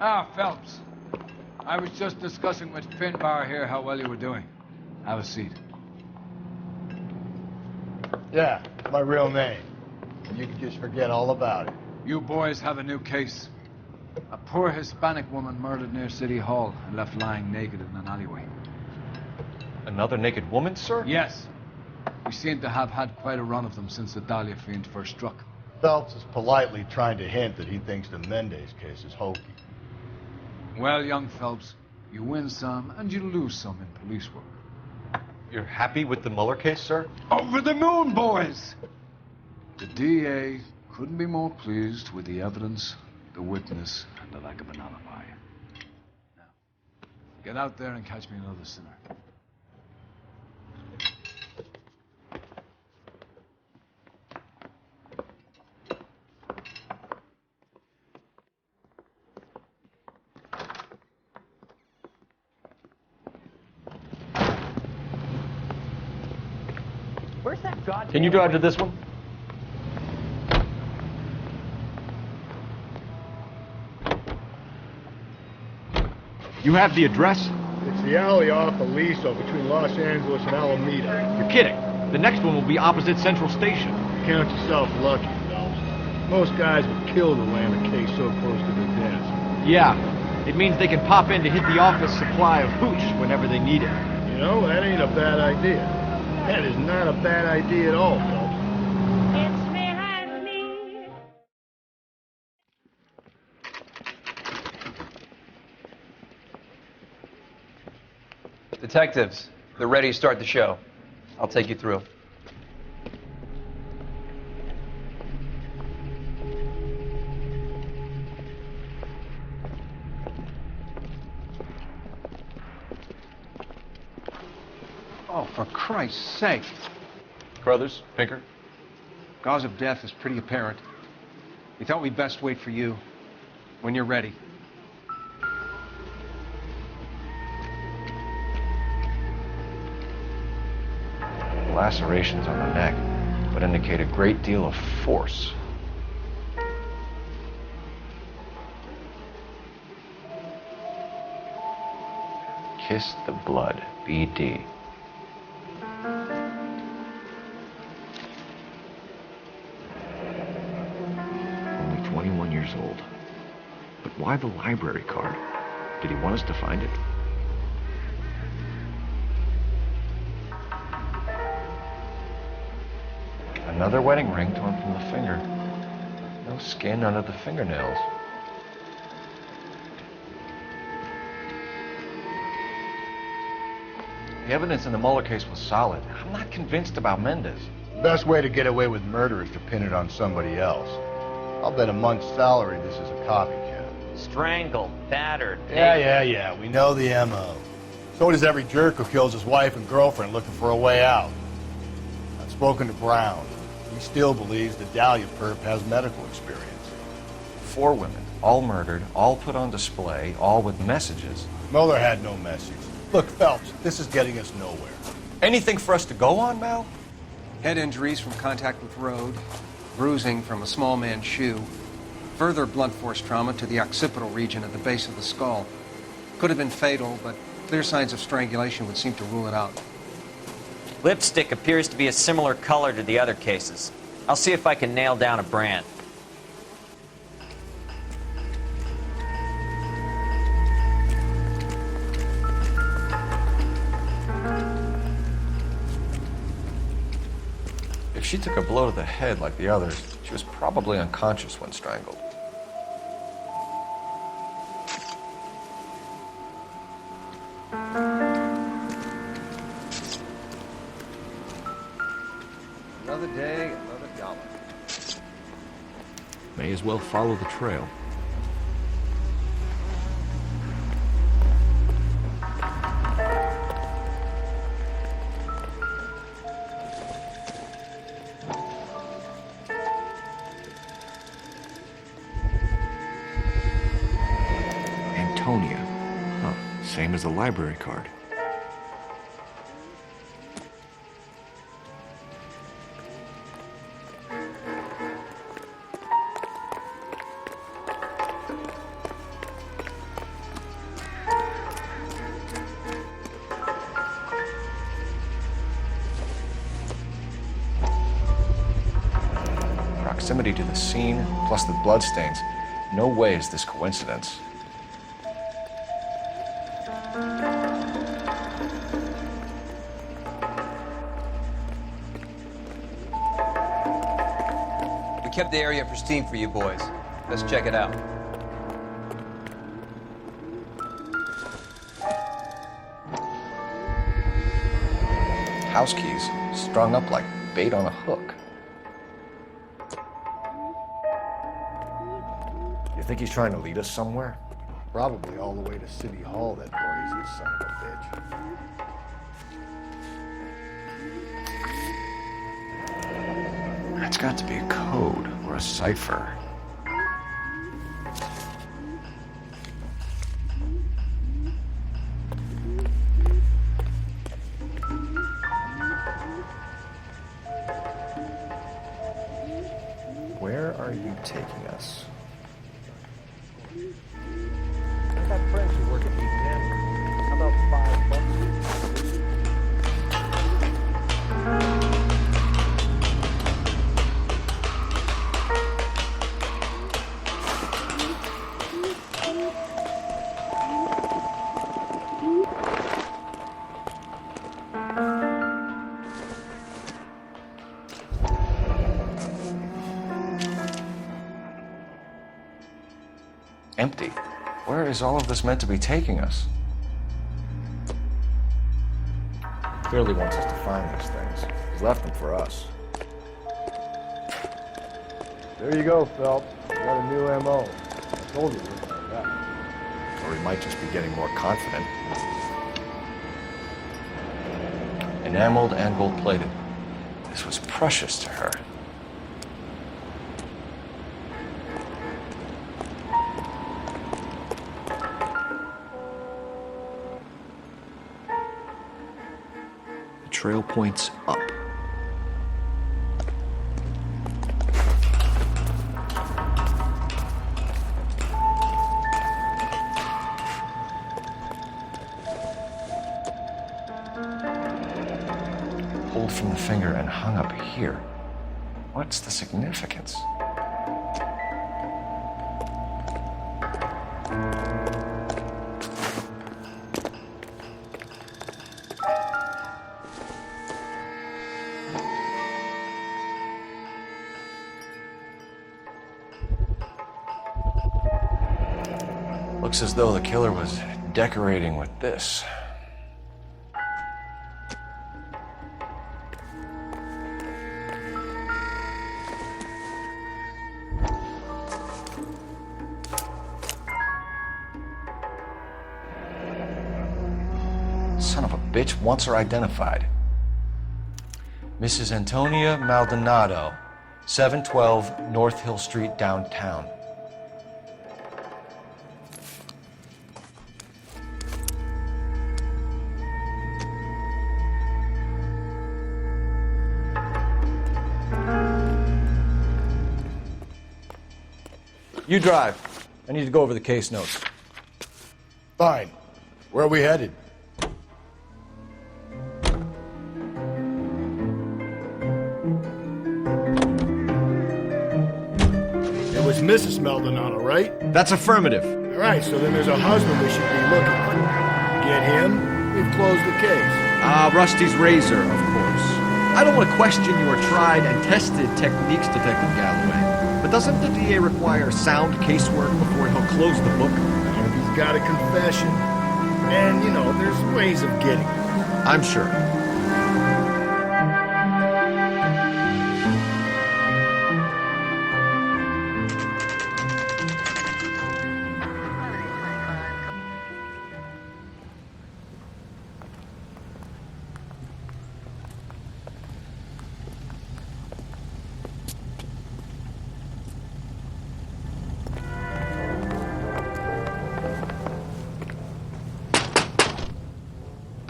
Ah, Phelps. I was just discussing with Finbar here how well you were doing. Have a seat. Yeah, it's my real name. You can just forget all about it. You boys have a new case. A poor Hispanic woman murdered near City Hall and left lying naked in an alleyway. Another naked woman, sir? Yes. We seem to have had quite a run of them since the Dahlia fiend first struck. Phelps is politely trying to hint that he thinks the Mendez case is hokey. Well, young Phelps, you win some and you lose some in police work. You're happy with the Mueller case, sir? Over the moon, boys! The DA couldn't be more pleased with the evidence, the witness, and the lack of an alibi. Now, get out there and catch me another sinner. Can you drive to this one? You have the address? It's the alley off Aliso between Los Angeles and Alameda. You're kidding. The next one will be opposite Central Station. Count yourself lucky, Phelps. Most guys would kill to land a case so close to their desk. Yeah. It means they can pop in to hit the office supply of hooch whenever they need it. You know, that ain't a bad idea. That is not a bad idea at all, Phelps. It's behind me. Detectives, they're ready to start the show. I'll take you through. Oh, for Christ's sake. Brothers, Pinker? Cause of death is pretty apparent. We thought we'd best wait for you. When you're ready. Lacerations on the neck would indicate a great deal of force. Kiss the blood, BD. Only 21 years old. But why the library card? Did he want us to find it? Another wedding ring torn from the finger. No skin under the fingernails. The evidence in the Mueller case was solid. I'm not convinced about Mendez. The best way to get away with murder is to pin it on somebody else. I'll bet a month's salary this is a copycat. Strangled, battered. Yeah. We know the M.O. So does every jerk who kills his wife and girlfriend looking for a way out. I've spoken to Brown. He still believes the Dahlia perp has medical experience. 4 women, all murdered, all put on display, all with messages. Mueller had no message. Look, Phelps, this is getting us nowhere. Anything for us to go on, Mal? Head injuries from contact with road, bruising from a small man's shoe, further blunt force trauma to the occipital region at the base of the skull. Could have been fatal, but clear signs of strangulation would seem to rule it out. Lipstick appears to be a similar color to the other cases. I'll see if I can nail down a brand. If she took a blow to the head like the others, she was probably unconscious when strangled. Another day, another dollar. May as well follow the trail. Antonia. Huh. Same as the library card. proximity to the scene, plus the bloodstains, no way is this coincidence. We kept the area pristine for you boys. Let's check it out. House keys strung up like bait on a hook. You think he's trying to lead us somewhere? Probably all the way to City Hall, that brazen son of a bitch. It's got to be a code or a cipher. Where are you taking us? I've got friends who work at the inn. How about Empty. Where is all of this meant to be taking us? Clearly wants us to find these things. He's left them for us. There you go, Phelps. You got a new M.O. I told you we would find that. Or he might just be getting more confident. Enameled and gold-plated. This was precious to her. The trail points up. Pulled from the finger and hung up here. What's the significance? Looks as though the killer was decorating with this. Son of a bitch wants her identified. Mrs. Antonia Maldonado, 712 North Hill Street, downtown. You drive. I need to go over the case notes. Fine. Where are we headed? It was Mrs. Maldonado, right? That's affirmative. All right, so then there's a husband we should be looking for. Get him, we've closed the case. Rusty's razor, of course. I don't want to question your tried and tested techniques, Detective Galloway. But doesn't the DA require sound casework before he'll close the book? And he's got a confession. And, there's ways of getting it. I'm sure.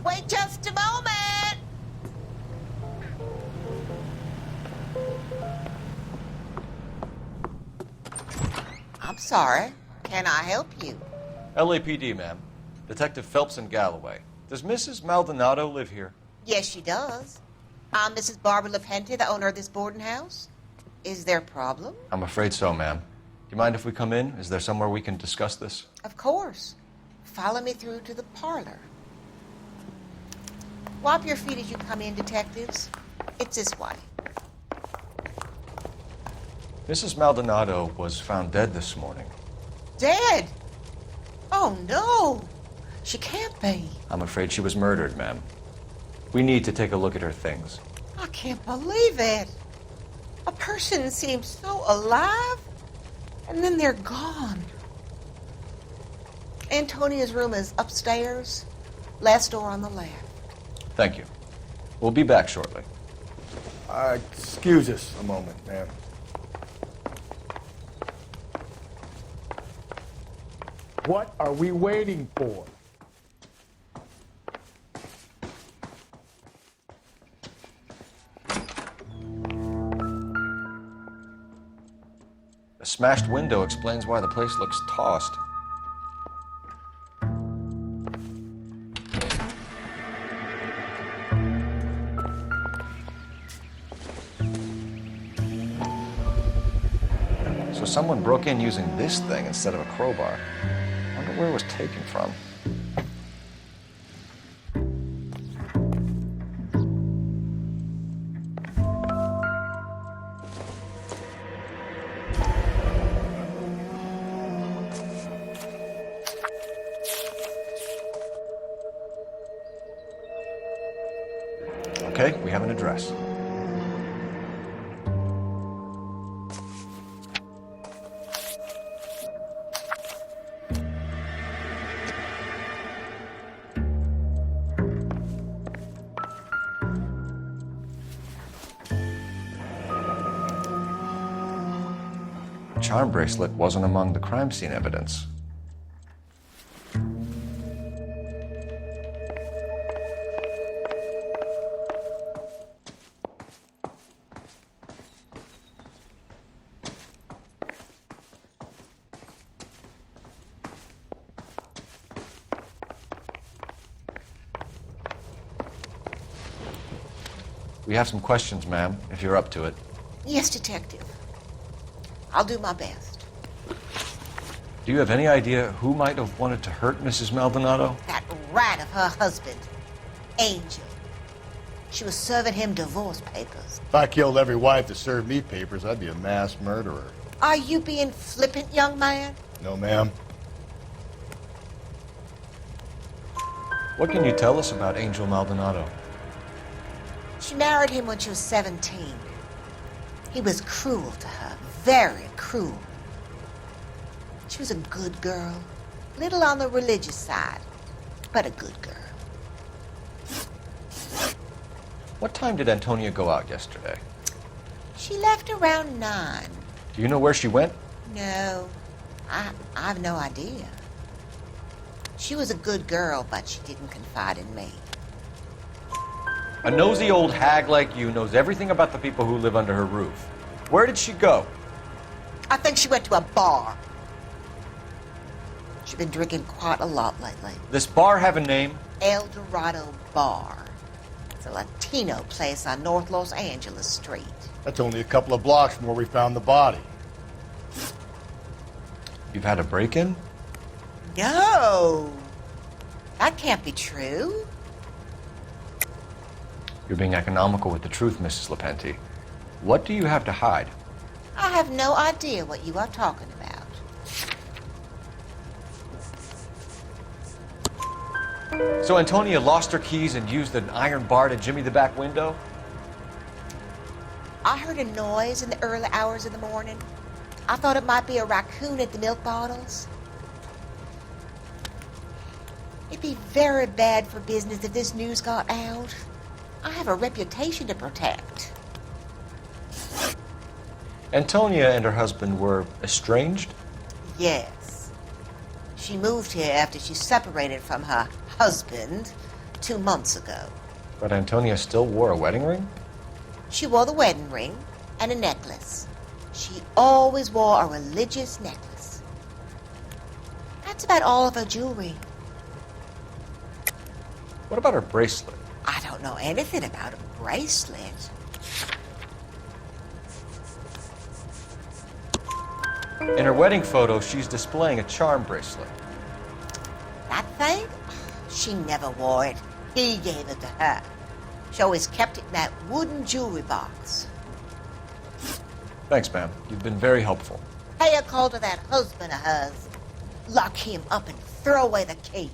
Wait just a moment. I'm sorry. Can I help you? LAPD, ma'am. Detective Phelps and Galloway. Does Mrs. Maldonado live here? Yes, she does. I'm Mrs. Barbara LaFente, the owner of this boarding house. Is there a problem? I'm afraid so, ma'am. Do you mind if we come in? Is there somewhere we can discuss this? Of course. Follow me through to the parlor. Wipe your feet as you come in, detectives. It's this way. Mrs. Maldonado was found dead this morning. Dead? Oh, no. She can't be. I'm afraid she was murdered, ma'am. We need to take a look at her things. I can't believe it. A person seems so alive, and then they're gone. Antonia's room is upstairs, last door on the left. Thank you. We'll be back shortly. Excuse us a moment, ma'am. What are we waiting for? A smashed window explains why the place looks tossed. So someone broke in using this thing instead of a crowbar. I wonder where it was taken from. Okay, we have an address. Charm bracelet wasn't among the crime scene evidence. We have some questions, ma'am, if you're up to it. Yes, detective. I'll do my best. Do you have any idea who might have wanted to hurt Mrs. Maldonado? That rat of her husband, Angel. She was serving him divorce papers. If I killed every wife that served me papers, I'd be a mass murderer. Are you being flippant, young man? No, ma'am. What can you tell us about Angel Maldonado? She married him when she was 17. He was cruel to her, very cruel. She was a good girl, little on the religious side, but a good girl. What time did Antonia go out yesterday? She left around 9. Do you know where she went? No, I've no idea. She was a good girl, but she didn't confide in me. A nosy old hag like you knows everything about the people who live under her roof. Where did she go? I think she went to a bar. She's been drinking quite a lot lately. This bar have a name? El Dorado Bar. It's a Latino place on North Los Angeles Street. That's only a couple of blocks from where we found the body. You've had a break-in? No, that can't be true. You're being economical with the truth, Mrs. Lepenti. What do you have to hide? I have no idea what you are talking about. So Antonia lost her keys and used an iron bar to jimmy the back window? I heard a noise in the early hours of the morning. I thought it might be a raccoon at the milk bottles. It'd be very bad for business if this news got out. I have a reputation to protect. Antonia and her husband were estranged? Yes. She moved here after she separated from her husband 2 months ago. But Antonia still wore a wedding ring? She wore the wedding ring and a necklace. She always wore a religious necklace. That's about all of her jewelry. What about her bracelet? I don't know anything about a bracelet. In her wedding photo, she's displaying a charm bracelet. That thing? She never wore it. He gave it to her. She always kept it in that wooden jewelry box. Thanks, ma'am. You've been very helpful. Pay a call to that husband of hers. Lock him up and throw away the key.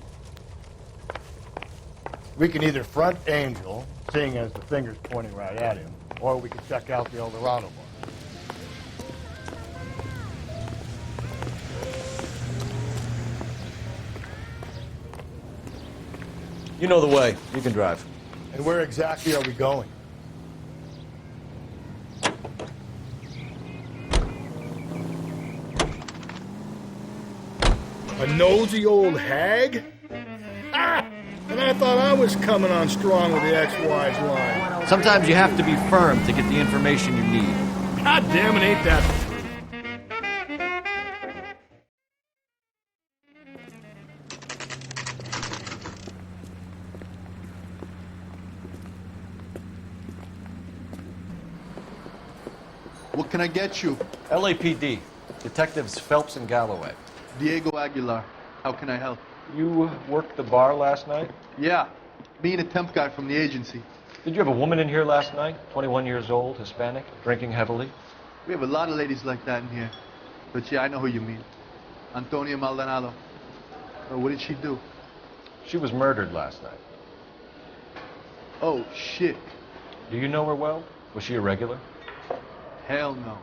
We can either front Angel, seeing as the finger's pointing right at him, or we can check out the Eldorado bar. You know the way. You can drive. And where exactly are we going? A nosy old hag? Ah! And I thought I was coming on strong with the ex-wife's line. Sometimes you have to be firm to get the information you need. God damn it, ain't that... What can I get you? LAPD. Detectives Phelps and Galloway. Diego Aguilar. How can I help? You worked the bar last night? Yeah, me and a temp guy from the agency. Did you have a woman in here last night? 21 years old, Hispanic, drinking heavily? We have a lot of ladies like that in here. But yeah, I know who you mean. Antonia Maldonado. What did she do? She was murdered last night. Oh, shit. Do you know her well? Was she a regular? Hell no.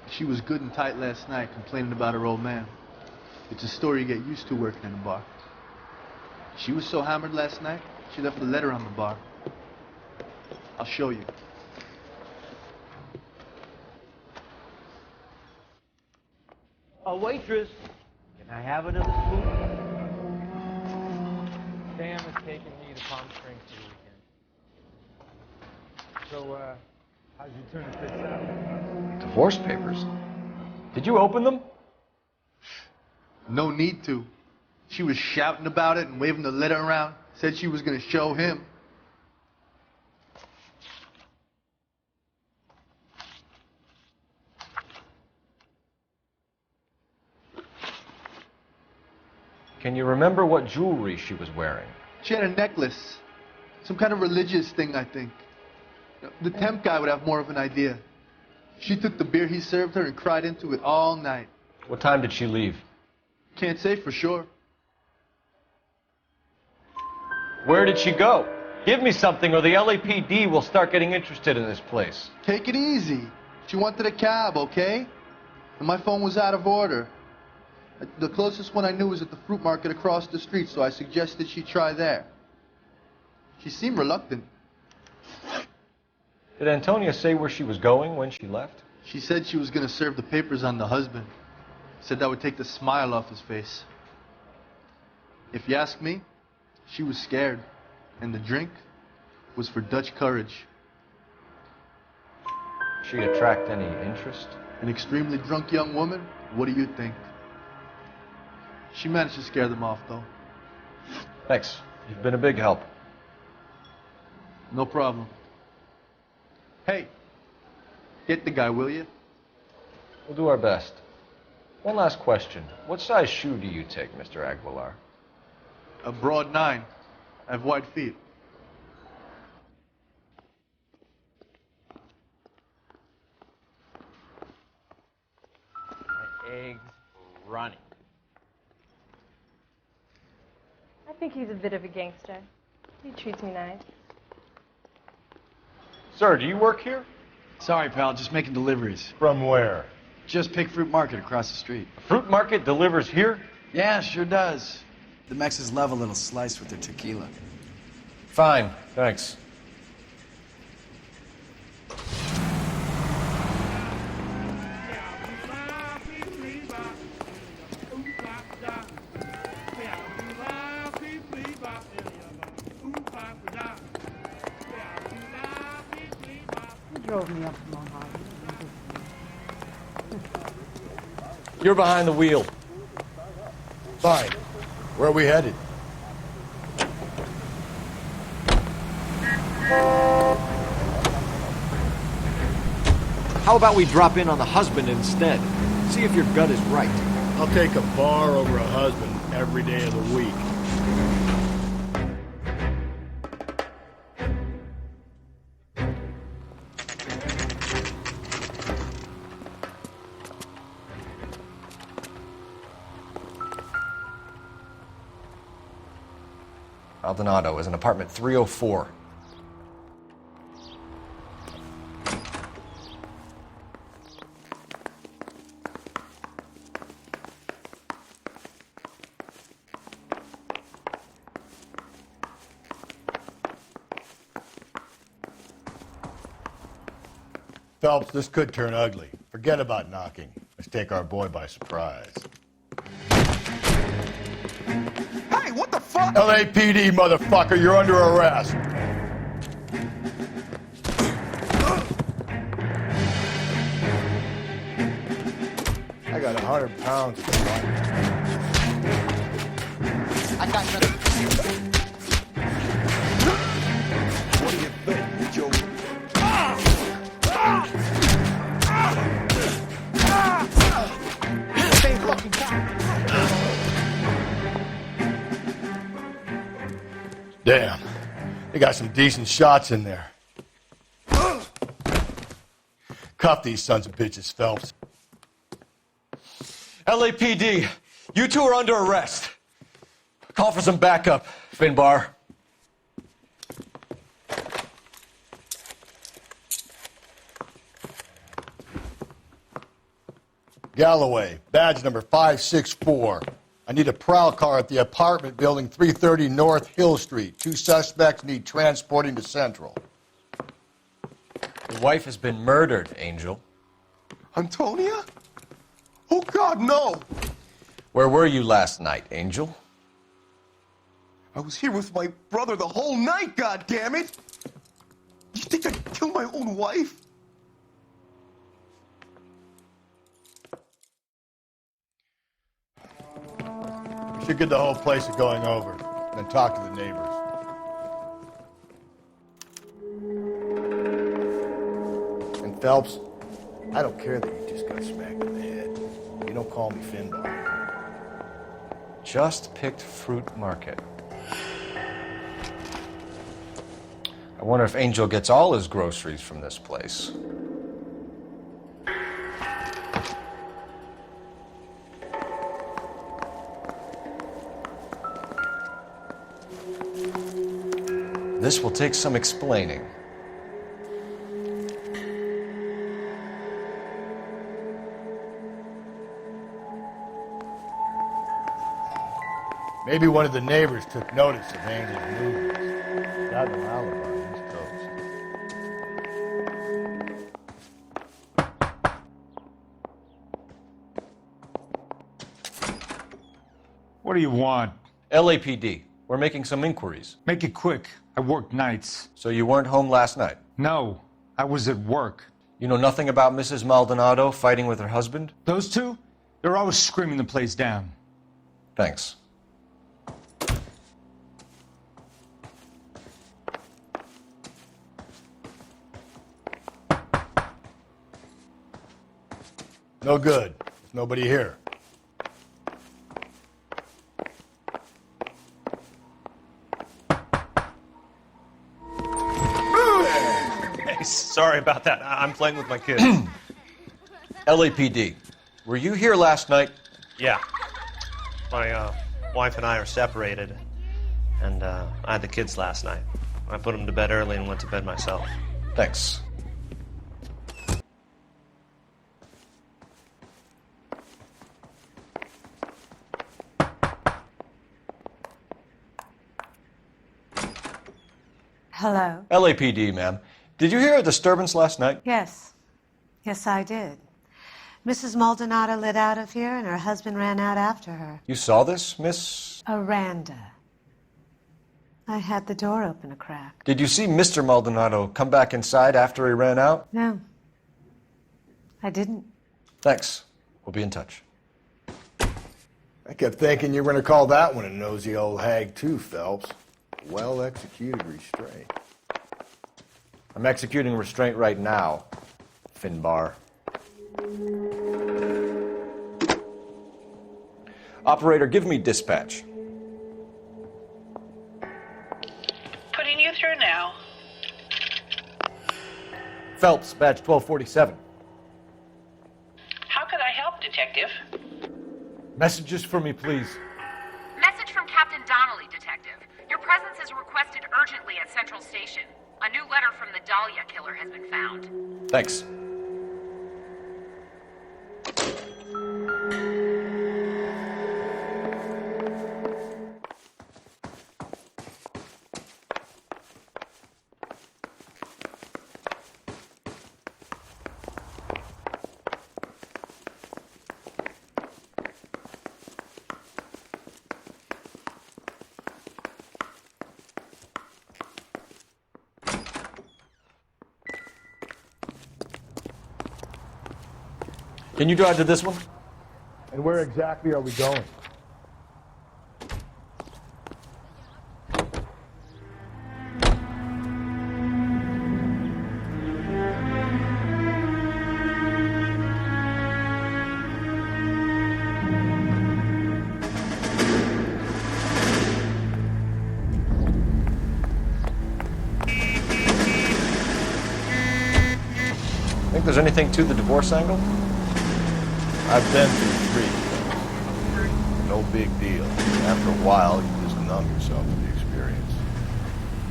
She was good and tight last night, complaining about her old man. It's a story you get used to working in a bar. She was so hammered last night, she left a letter on the bar. I'll show you. A waitress, can I have another spoon? Sam is taking me to Palm Springs for the weekend. So, how'd you turn the fits out? Divorce papers. Did you open them? No need to. She was shouting about it and waving the letter around. Said she was going to show him. Can you remember what jewelry she was wearing? She had a necklace. Some kind of religious thing, I think. The temp guy would have more of an idea. She took the beer he served her and cried into it all night. What time did she leave? Can't say for sure. Where did she go? Give me something or the LAPD will start getting interested in this place. Take it easy. She wanted a cab, okay? And my phone was out of order. The closest one I knew was at the fruit market across the street, so I suggested she try there. She seemed reluctant. Did Antonia say where she was going when she left? She said she was going to serve the papers on the husband. Said that would take the smile off his face. If you ask me, she was scared. And the drink was for Dutch courage. She attract any interest? An extremely drunk young woman? What do you think? She managed to scare them off, though. Thanks. You've been a big help. No problem. Hey, get the guy, will you? We'll do our best. One last question. What size shoe do you take, Mr. Aguilar? A broad 9. I have wide feet. My eggs running. I think he's a bit of a gangster. He treats me nice. Sir, do you work here? Sorry, pal, just making deliveries. From where? Just Pig Fruit Market across the street. Fruit market delivers here? Yeah, sure does. The Mexes love a little slice with their tequila. Fine, thanks. Drove me up from Ohio. You're behind the wheel. Fine. Where are we headed? How about we drop in on the husband instead? See if your gut is right. I'll take a bar over a husband every day of the week. Maldonado is in apartment 304. Phelps, this could turn ugly. Forget about knocking. Let's take our boy by surprise. Hey, what the fuck? LAPD, motherfucker, you're under arrest. I got 100 pounds. I got nothing. What do you think, Joe? Same fucking time. Damn. They got some decent shots in there. Cuff these sons of bitches, Phelps. LAPD, you two are under arrest. Call for some backup, Finbar. Galloway, badge number 564. I need a prowl car at the apartment building 330 North Hill Street. 2 suspects need transporting to Central. Your wife has been murdered, Angel. Antonia? Oh, God, no. Where were you last night, Angel? I was here with my brother the whole night, God damn it! You think I'd kill my own wife? We should get the whole place going over, then talk to the neighbors. And Phelps, I don't care that you just got smacked in the head. You don't call me Finbar. Just picked Fruit Market. I wonder if Angel gets all his groceries from this place. This will take some explaining. Maybe one of the neighbors took notice of Angel's movements. Got an alibi on his toes. What do you want? LAPD. We're making some inquiries. Make it quick. I work nights. So you weren't home last night? No, I was at work. You know nothing about Mrs. Maldonado fighting with her husband? Those two? They're always screaming the place down. Thanks. No good. There's nobody here. Sorry about that. I'm playing with my kids. LAPD, were you here last night? Yeah. My wife and I are separated, and I had the kids last night. I put them to bed early and went to bed myself. Thanks. Hello? LAPD, ma'am. Did you hear a disturbance last night? Yes. Yes, I did. Mrs. Maldonado lit out of here, and her husband ran out after her. You saw this, Miss? Aranda. I had the door open a crack. Did you see Mr. Maldonado come back inside after he ran out? No. I didn't. Thanks. We'll be in touch. I kept thinking you were going to call that one a nosy old hag too, Phelps. Well-executed restraint. I'm executing restraint right now, Finbar. Operator, give me dispatch. Putting you through now. Phelps, badge 1247. How could I help, Detective? Messages for me, please. Message from Captain Donnelly, Detective. Your presence is requested urgently at Central Station. A new letter from the Dahlia killer has been found. Thanks. Can you drive to this one? And where exactly are we going? Think there's anything to the divorce angle? I've been through 3. No big deal. After a while, you just numb yourself to the experience.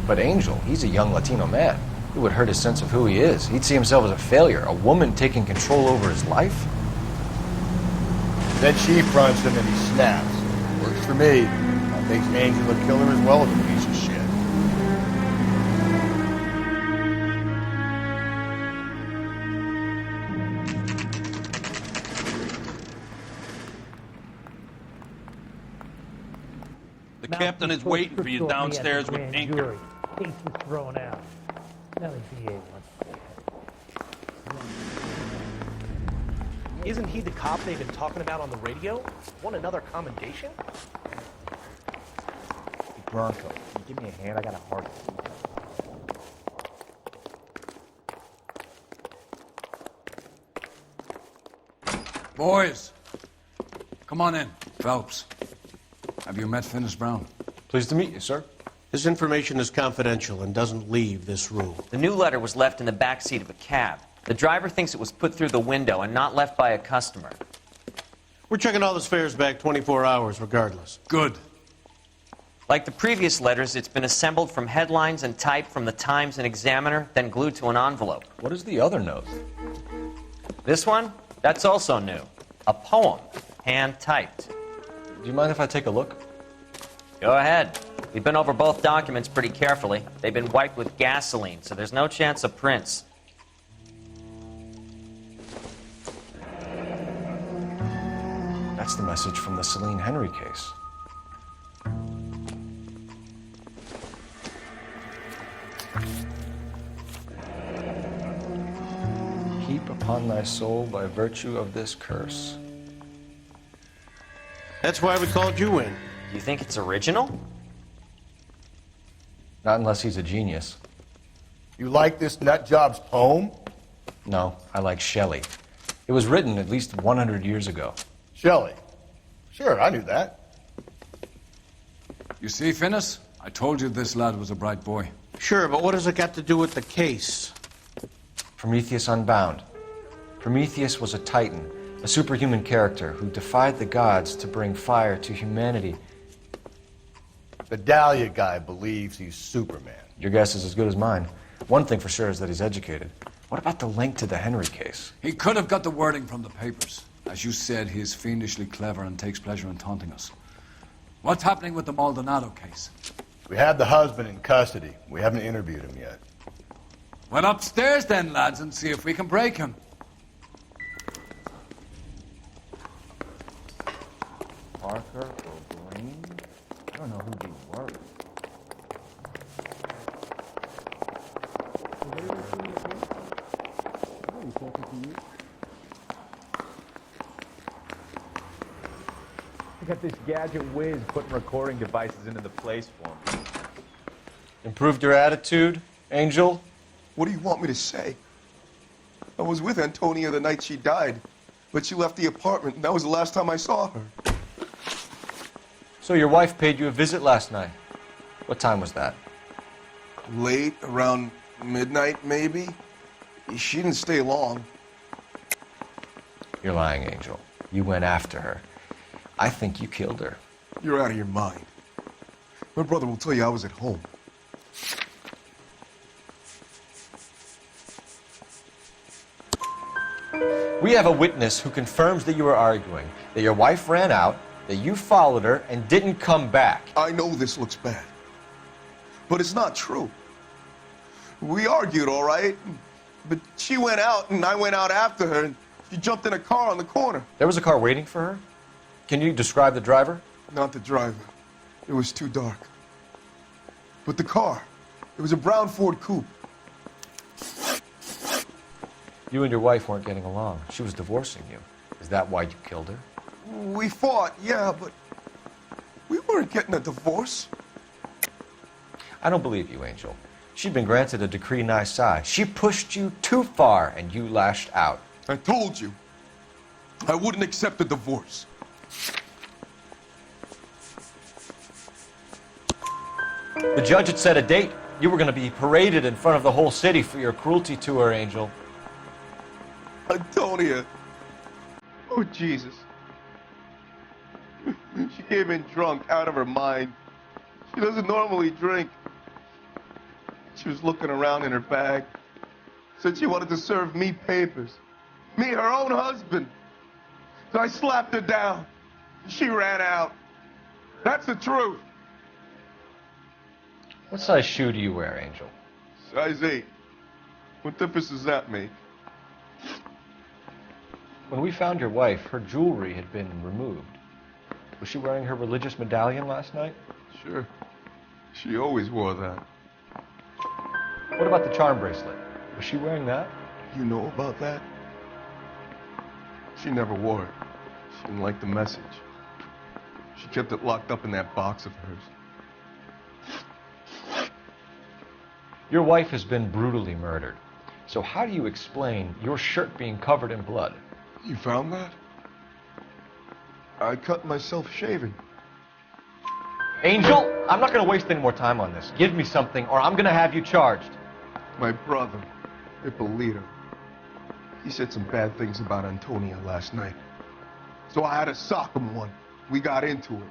But Angel, he's a young Latino man. It would hurt his sense of who he is. He'd see himself as a failure, a woman taking control over his life. Then she fronts him and he snaps. Works for me. That makes Angel a killer as well as a piece of shit. The captain is waiting for you downstairs with Anchor. Case was thrown out. Now the DA wants. Isn't he the cop they've been talking about on the radio? Want another commendation? Hey, Bronco, can you give me a hand? I got a heart. Boys, come on in. Phelps, have you met Finis Brown? Pleased to meet you, sir. This information is confidential and doesn't leave this room. The new letter was left in the back seat of a cab. The driver thinks it was put through the window and not left by a customer. We're checking all this fares back 24 hours regardless. Good. Like the previous letters, it's been assembled from headlines and typed from the Times and Examiner, then glued to an envelope. What is the other note? This one? That's also new. A poem, hand-typed. Do you mind if I take a look? Go ahead. We've been over both documents pretty carefully. They've been wiped with gasoline, so there's no chance of prints. That's the message from the Celine Henry case. Heap upon thy soul by virtue of this curse. That's why we called you in. You think it's original? Not unless he's a genius. You like this nutjob's poem? No, I like Shelley. It was written at least 100 years ago. Shelley? Sure, I knew that. You see, Finis? I told you this lad was a bright boy. Sure, but what has it got to do with the case? Prometheus Unbound. Prometheus was a titan, a superhuman character who defied the gods to bring fire to humanity. The Dahlia guy believes he's Superman. Your guess is as good as mine. One thing for sure is that he's educated. What about the link to the Henry case? He could have got the wording from the papers. As you said, he is fiendishly clever and takes pleasure in taunting us. What's happening with the Maldonado case? We have the husband in custody. We haven't interviewed him yet. Well, upstairs then, lads, and see if we can break him. Parker or Green? I don't know who these were. I got this gadget whiz putting recording devices into the place for me. Improved your attitude, Angel? What do you want me to say? I was with Antonia the night she died, but she left the apartment, and that was the last time I saw her. So your wife paid you a visit last night. What time was that? Late, around midnight, maybe. She didn't stay long. You're lying, Angel. You went after her. I think you killed her. You're out of your mind. My brother will tell you I was at home. We have a witness who confirms that you were arguing, that your wife ran out, that you followed her and didn't come back. I know this looks bad, but it's not true. We argued, all right, but she went out and I went out after her and she jumped in a car on the corner. There was a car waiting for her? Can you describe the driver? Not the driver. It was too dark. But the car, it was a brown Ford coupe. You and your wife weren't getting along. She was divorcing you. Is that why you killed her? We fought, yeah, but we weren't getting a divorce. I don't believe you, Angel. She'd been granted a decree nisi. She pushed you too far and you lashed out. I told you, I wouldn't accept a divorce. The judge had set a date. You were going to be paraded in front of the whole city for your cruelty to her, Angel. Antonia. Oh, Jesus. She came in drunk, out of her mind. She doesn't normally drink. She was looking around in her bag. Said she wanted to serve me papers. Me, her own husband. So I slapped her down. She ran out. That's the truth. What size shoe do you wear, Angel? Size 8. What difference does that make? When we found your wife, her jewelry had been removed. Was she wearing her religious medallion last night? Sure. She always wore that. What about the charm bracelet? Was she wearing that? You know about that? She never wore it. She didn't like the message. She kept it locked up in that box of hers. Your wife has been brutally murdered. So how do you explain your shirt being covered in blood? You found that? I cut myself shaving. Angel, I'm not going to waste any more time on this. Give me something or I'm going to have you charged. My brother, Ippolito, he said some bad things about Antonia last night. So I had to sock him one. We got into it.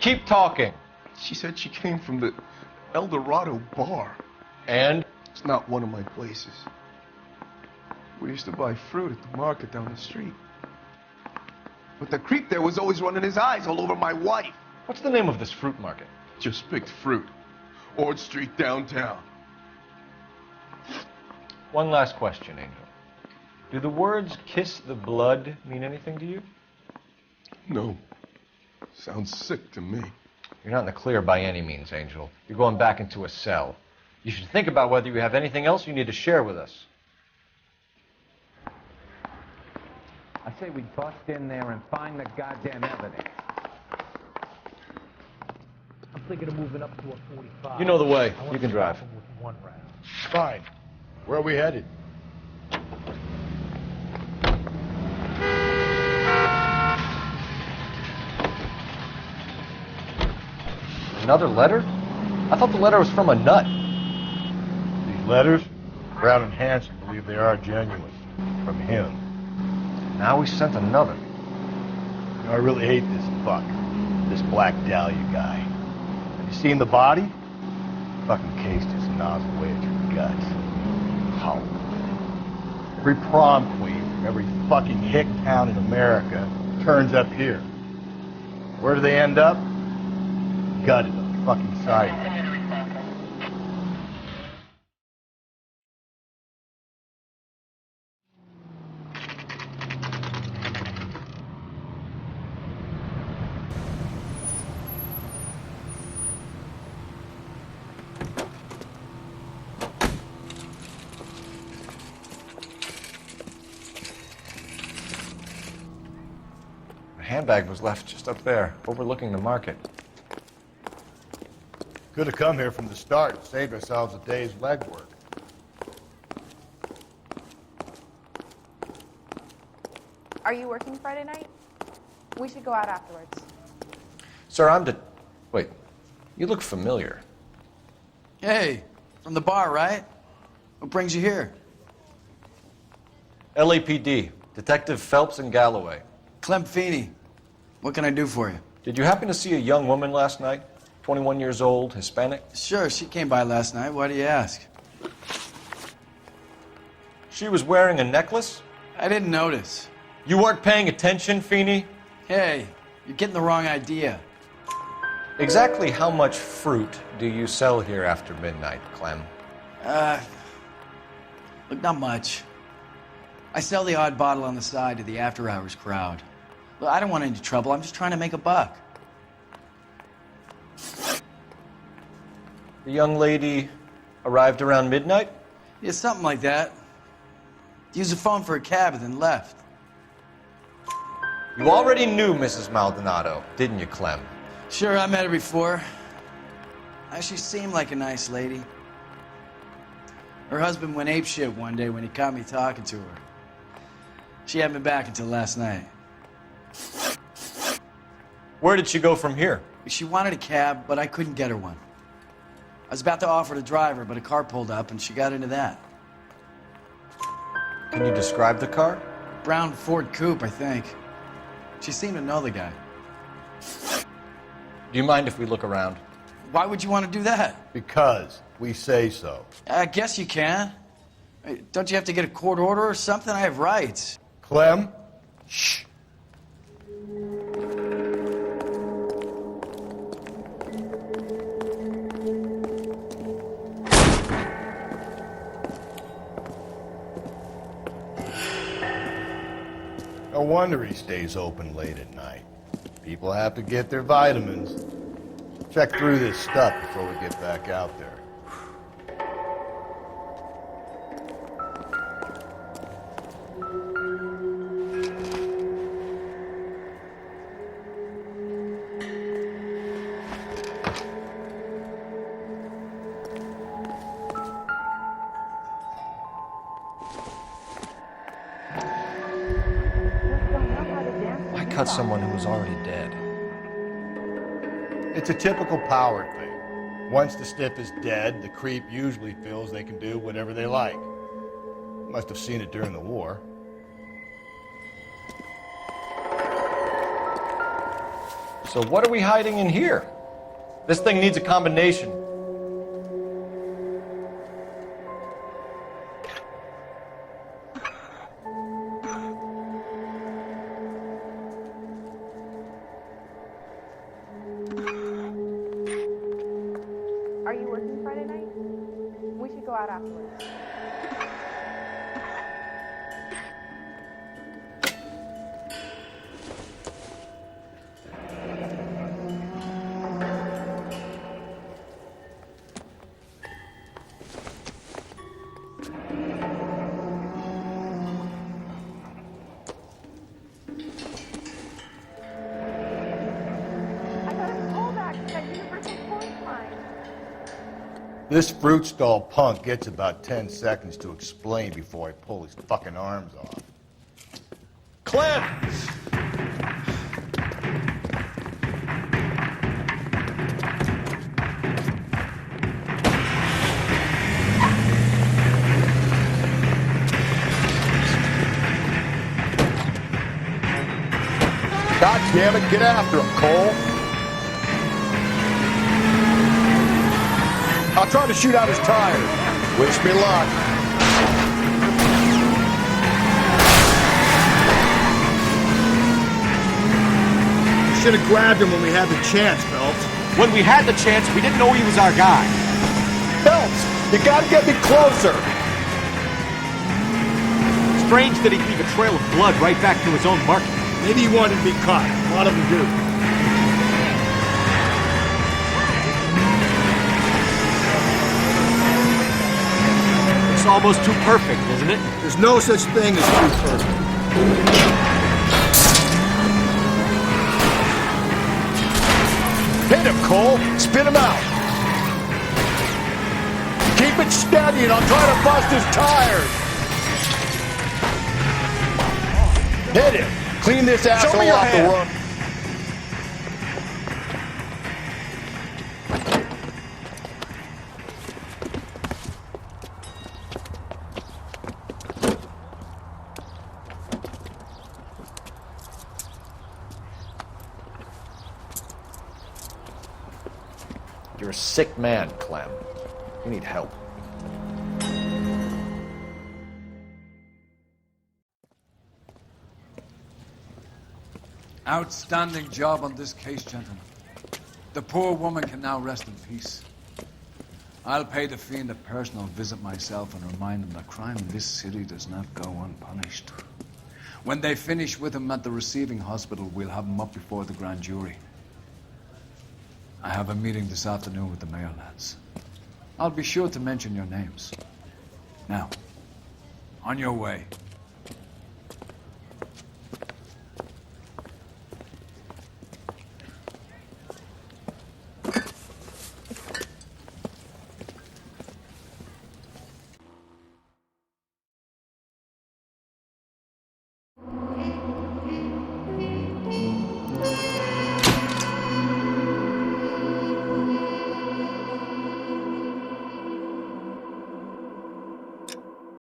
Keep talking. She said she came from the El Dorado bar. And? It's not one of my places. We used to buy fruit at the market down the street. But the creep there was always running his eyes all over my wife. What's the name of this fruit market? Just picked fruit. Ord Street downtown. One last question, Angel. Do the words kiss the blood mean anything to you? No. Sounds sick to me. You're not in the clear by any means, Angel. You're going back into a cell. You should think about whether you have anything else you need to share with us. I say we bust in there and find the goddamn evidence. I'm thinking of moving up to a 45. You know the way. You can drive. With one round. Fine. Where are we headed? Another letter? I thought the letter was from a nut. These letters, Brown and Hanson believe they are genuine. From him. Now we sent another. You know, I really hate this fuck. This Black Dahlia guy. Have you seen the body? Fucking cased his nozzle way through the guts. Hollywood. Every prom queen from every fucking hick town in America turns up here. Where do they end up? Gutted on the fucking side. Handbag was left just up there, overlooking the market. Could have come here from the start and saved ourselves a day's legwork. Are you working Friday night? We should go out afterwards. Sir, Wait, you look familiar. Hey, from the bar, right? What brings you here? LAPD, Detective Phelps and Galloway. Clem Feeney. What can I do for you? Did you happen to see a young woman last night? 21 years old, Hispanic? Sure, she came by last night. Why do you ask? She was wearing a necklace? I didn't notice. You weren't paying attention, Feeney? Hey, you're getting the wrong idea. Exactly how much fruit do you sell here after midnight, Clem? Look, not much. I sell the odd bottle on the side to the after-hours crowd. Look, I don't want any trouble. I'm just trying to make a buck. The young lady arrived around midnight? Yeah, something like that. Used the phone for a cab and then left. You already knew Mrs. Maldonado, didn't you, Clem? Sure, I met her before. She seemed like a nice lady. Her husband went apeshit one day when he caught me talking to her. She hadn't been back until last night. Where did she go from here? She wanted a cab, but I couldn't get her one. I was about to offer to drive her, but a car pulled up and she got into that. Can you describe the car? Brown Ford Coupe, I think. She seemed to know the guy. Do you mind if we look around? Why would you want to do that? Because we say so. I guess you can. Don't you have to get a court order or something? I have rights. Clem? Shh. No wonder he stays open late at night. People have to get their vitamins. Check through this stuff before we get back out there. Why cut someone who was already dead? It's a typical power thing. Once the stiff is dead, the creep usually feels they can do whatever they like. Must have seen it during the war. So what are we hiding in here? This thing needs a combination. Are you working Friday night? We should go out afterwards. This fruit stall punk gets about 10 seconds to explain before I pull his fucking arms off. Clem! God damn it, get after him, Cole. I'll try to shoot out his tires. Wish me luck. Should have grabbed him when we had the chance, Phelps. When we had the chance, we didn't know he was our guy. Phelps, you gotta get me closer. Strange that he'd leave a trail of blood right back to his own market. Maybe he wanted to be caught. A lot of them do. It's almost too perfect, isn't it? There's no such thing as too perfect. Hit him, Cole. Spin him out. Keep it steady and I'll try to bust his tires. Hit him. Clean this asshole off the run. a sick man, Clem. We need help. Outstanding job on this case, gentlemen. The poor woman can now rest in peace. I'll pay the fiend a personal visit myself and remind him that crime in this city does not go unpunished. When they finish with him at the receiving hospital, we'll have him up before the grand jury. I have a meeting this afternoon with the mayor lads. I'll be sure to mention your names. Now, on your way.